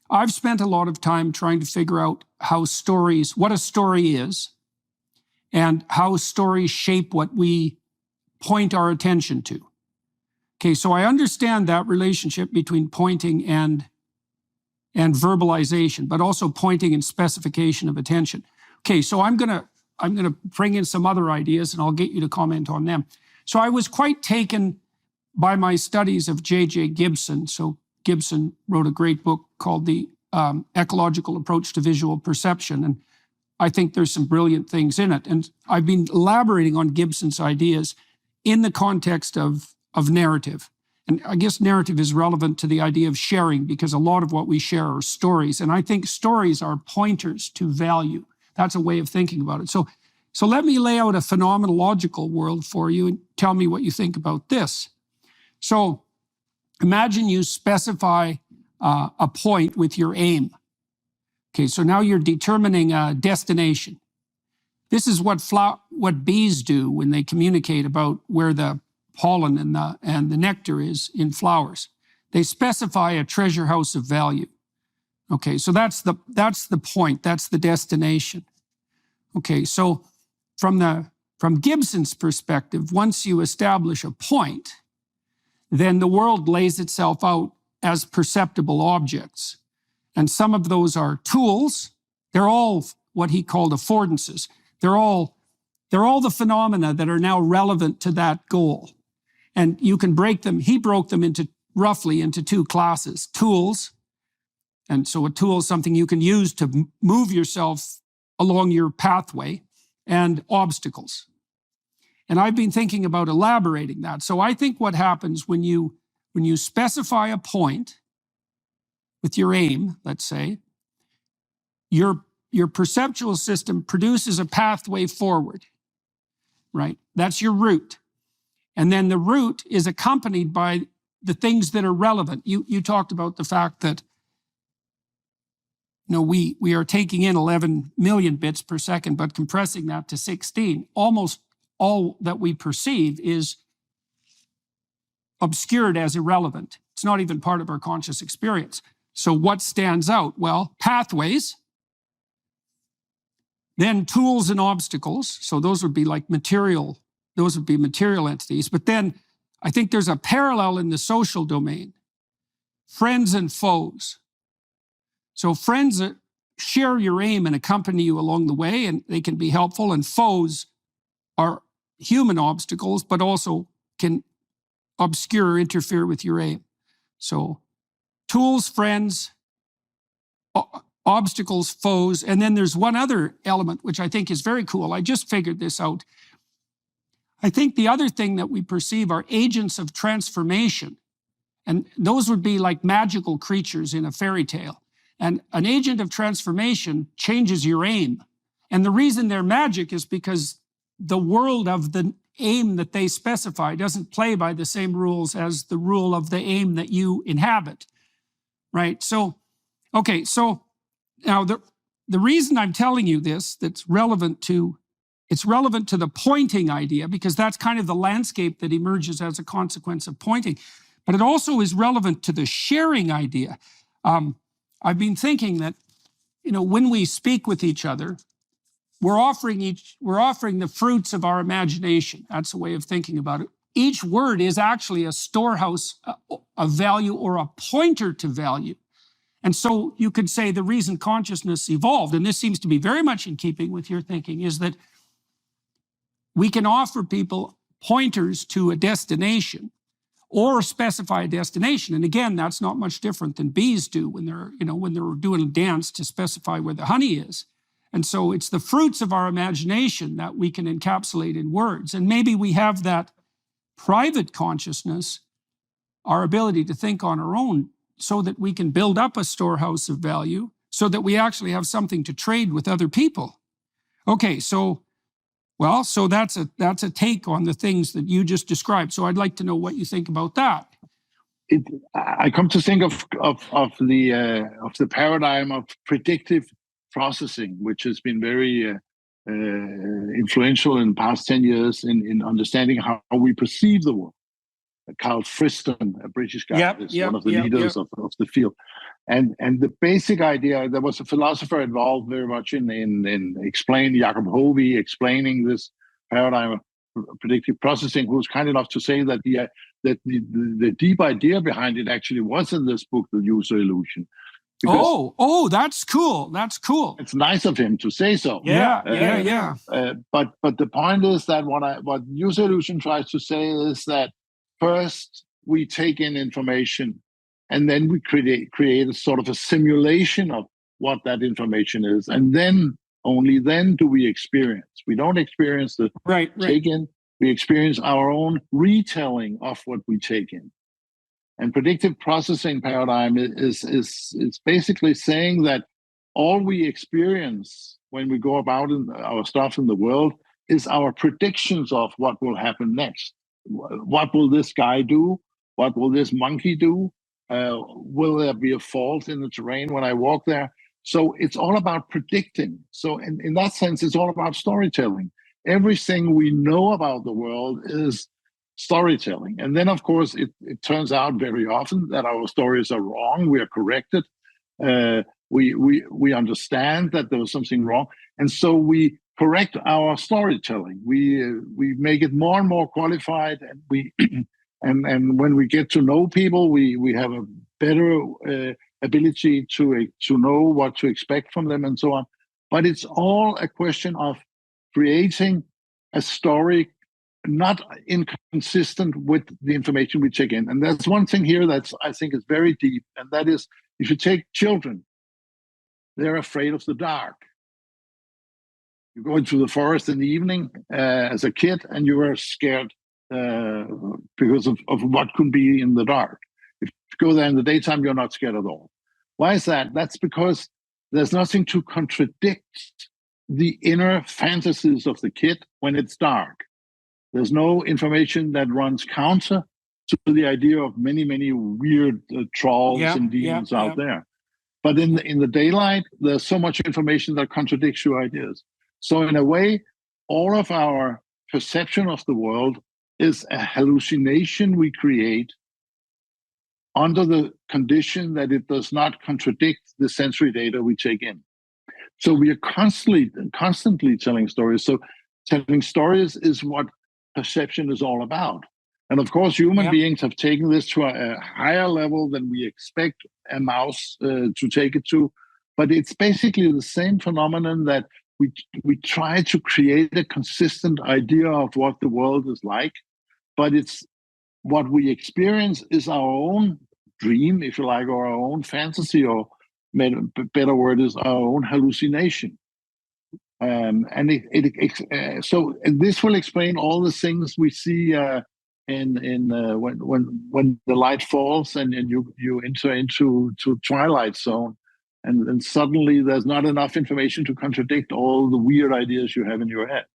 I've spent a lot of time trying to figure out what a story is, and how stories shape what we point our attention to. Okay, so I understand that relationship between pointing and verbalization, but also pointing and specification of attention. Okay, so I'm gonna bring in some other ideas, and I'll get you to comment on them. So I was quite taken by my studies of J.J. Gibson. So Gibson wrote a great book called The Ecological Approach to Visual Perception, and I think there's some brilliant things in it. And I've been elaborating on Gibson's ideas in the context of narrative. And I guess narrative is relevant to the idea of sharing, because a lot of what we share are stories. And I think stories are pointers to value. That's a way of thinking about it. So let me lay out a phenomenological world for you and tell me what you think about this. So imagine you specify a point with your aim. Okay, so now you're determining a destination. This is what bees do when they communicate about where the pollen and the nectar is in flowers. They specify a treasure house of value. Okay, so that's the point, that's the destination. Okay, so from Gibson's perspective, once you establish a point, then the world lays itself out as perceptible objects. And some of those are tools. They're all what he called affordances. They're all the phenomena that are now relevant to that goal. And you can break them. He broke them roughly into two classes: tools. And so a tool is something you can use to move yourself along your pathway, and obstacles. And I've been thinking about elaborating that. So I think what happens when you specify a point with your aim, let's say, your perceptual system produces a pathway forward, right? That's your route. And then the route is accompanied by the things that are relevant. You talked about the fact that we are taking in 11 million bits per second, but compressing that to 16. Almost all that we perceive is obscured as irrelevant. It's not even part of our conscious experience. So what stands out? Well, pathways, then tools and obstacles. So those would be like material entities. But then I think there's a parallel in the social domain: friends and foes. So friends share your aim and accompany you along the way, and they can be helpful. And foes are human obstacles, but also can obscure or interfere with your aim. So tools, friends, obstacles, foes. And then there's one other element, which I think is very cool. I just figured this out. I think the other thing that we perceive are agents of transformation. And those would be like magical creatures in a fairy tale. And an agent of transformation changes your aim. And the reason they're magic is because the world of the aim that they specify doesn't play by the same rules as the rule of the aim that you inhabit, right? So, okay, so now the reason I'm telling you this, it's relevant to the pointing idea, because that's kind of the landscape that emerges as a consequence of pointing. But it also is relevant to the sharing idea. I've been thinking that, when we speak with each other, we're offering the fruits of our imagination. That's a way of thinking about it. Each word is actually a storehouse of value, or a pointer to value. And so you could say the reason consciousness evolved, and this seems to be very much in keeping with your thinking, is that we can offer people pointers to a destination, or specify a destination. And again, that's not much different than bees do when they're doing a dance to specify where the honey is. And so it's the fruits of our imagination that we can encapsulate in words. And maybe we have that private consciousness, our ability to think on our own, so that we can build up a storehouse of value, so that we actually have something to trade with other people. Okay, so that's a take on the things that you just described. So I'd like to know what you think about that. I come to think of the paradigm of predictive processing, which has been very influential in the past 10 years in understanding how we perceive the world. Carl Friston, a British guy, Yep, is yep, one of the yep, leaders yep. of the field. And the basic idea, there was a philosopher involved very much in explaining, Jacob Hovey, explaining this paradigm of predictive processing, who was kind enough to say that the deep idea behind it actually was in this book, The User Illusion. Oh, that's cool. That's cool. It's nice of him to say so. Yeah. But the point is that what User Illusion tries to say is that first we take in information, and then we create a sort of a simulation of what that information is, and then only then do we experience. We don't experience the take in. We experience our own retelling of what we take in. And predictive processing paradigm is basically saying that all we experience when we go about our stuff in the world is our predictions of what will happen next. What will this guy do? What will this monkey do? Will there be a fault in the terrain when I walk there? So it's all about predicting. So in that sense, it's all about storytelling. Everything we know about the world is storytelling. And then, of course, it turns out very often that our stories are wrong. We are corrected. We understand that there was something wrong. And so we correct our storytelling. We make it more and more qualified. And we and when we get to know people, we have a better ability to know what to expect from them and so on. But it's all a question of creating a story not inconsistent with the information we take in. And there's one thing here that's, I think, is very deep, and that is, if you take children, they're afraid of the dark. You go into the forest in the evening as a kid, and you are scared because of what could be in the dark. If you go there in the daytime, you're not scared at all. Why is that? That's because there's nothing to contradict the inner fantasies of the kid when it's dark. There's no information that runs counter to the idea of many, many weird trolls and demons out there. But in the daylight, there's so much information that contradicts your ideas. So in a way, all of our perception of the world is a hallucination we create under the condition that it does not contradict the sensory data we take in. So we are constantly telling stories. So telling stories is what perception is all about. And of course, human beings have taken this to a higher level than we expect a mouse to take it to. But it's basically the same phenomenon that we try to create a consistent idea of what the world is like. But it's what we experience is our own dream, if you like, or our own fantasy, or better word is our own hallucination. So this will explain all the things we see when the light falls and you enter into twilight zone, and suddenly there's not enough information to contradict all the weird ideas you have in your head.